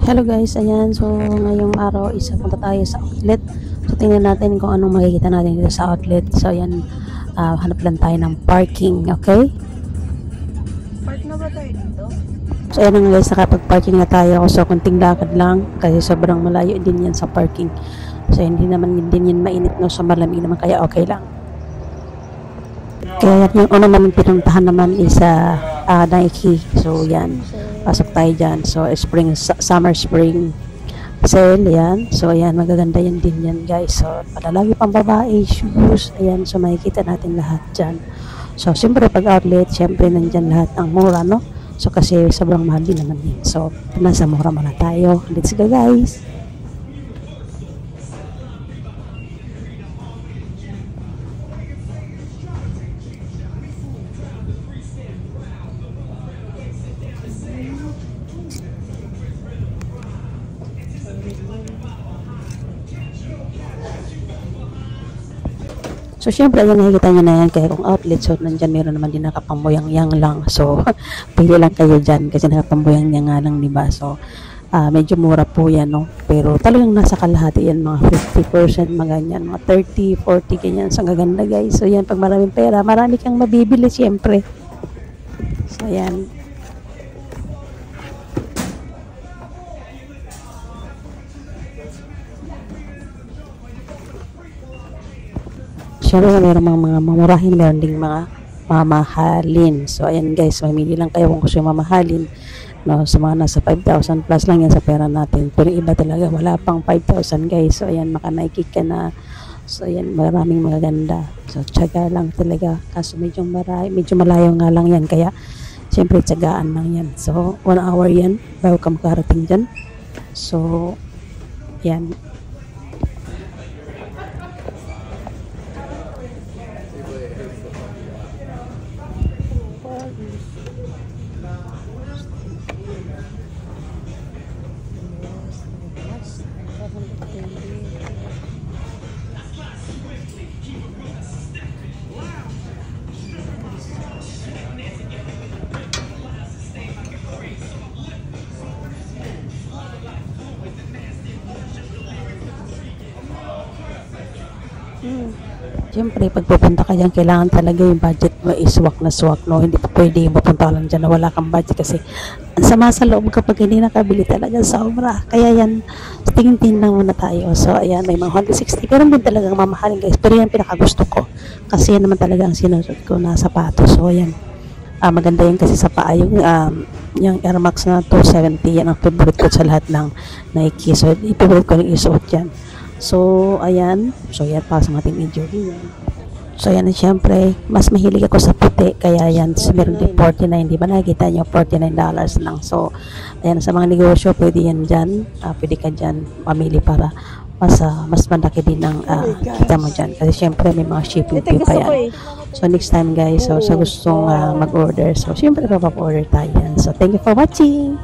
Hello guys, ayan. So, ngayong araw, isa punta tayo sa outlet. So, tingnan natin kung anong makikita natin dito sa outlet. So, ayan, hanap lang tayo ng parking, okay? Park na ba tayo dito? So, ayan nga guys, nakapag-parking na tayo. So, kunting lakad lang kasi sobrang malayo din yan sa parking. So, hindi naman din yan mainit, no? So, malamig naman, kaya okay lang. Kaya yung una namin pinuntahan naman is Nike. So, yan. Pasok tayo dyan. So, summer spring sale, yan. So, ayan, magaganda yan din yan, guys. So, padalagi pang babae, shoes, ayan. So, makikita natin lahat dyan. So, siyempre, pag outlet, siyempre, nandyan lahat ang mura, no? So, kasi sobrang mahal din naman din. So, nasa mura muna tayo. Let's go, guys. So, syempre, ayan, nakikita nyo na yan. Kaya kung outlet, so, nandyan meron naman din nakapambuyang-yang lang. So, pili lang kayo dyan kasi nakapambuyang-yang nga lang, diba? So, medyo mura po yan, no? Pero talagang nasa kalahati yan, mga 50%, mga ganyan, mga 30, 40, ganyan. So, ang gaganda, guys. So, yan, pag maraming pera, marami kang mabibili, syempre. So, ayan. Siyempre, meron mga mamurahin, meron ding mga mamahalin. So, ayan guys, mamili lang kayo kung gusto yung mamahalin. No, sa mga nasa 5,000 plus lang yan sa pera natin. Pero iba talaga, wala pang 5,000 guys. So, ayan, maka-Nike ka na. So, ayan, maraming magaganda. So, tiyaga lang talaga. Kaso medyo malayo nga lang yan. Kaya, siyempre, tiyagaan lang yan. So, 1 hour yan bago ka makarating dyan. So, yan. Siyempre, pag pupunta ka dyan, kailangan talaga yung budget mo iswak na swak, no? Hindi pa pwede mapunta lang dyan na wala kang budget kasi ang sama sa loob kapag hindi nakabili talaga sobra. Kaya yan, tingin-tingin lang muna tayo. So, ayan, may mga 160. Pero din talagang mamahalin, guys. Pero yan pinakagusto ko. Kasi yan naman talaga ang sinusot ko na sapatos. So, ayan. Maganda yan kasi sa paa. Yung Air Max na 270, yan ang favorite ko sa lahat ng Nike. So, i-favorite ko yung isuot yan. So, ayan. So, yan pa sa ating video din. So, ayan, syempre, mas mahilig ako sa puti. Kaya, yan, meron din 49. Di ba nakikita nyo? $49 lang. So, ayan, sa mga negosyo, pwede yan dyan. Pwede ka dyan mamili para mas malaki din ang kita mo dyan. Kasi, syempre, may mga shipping fee pa yan. So, next time, guys, so, sa gustong mag-order. So, syempre, papap-order tayo yan. So, thank you for watching.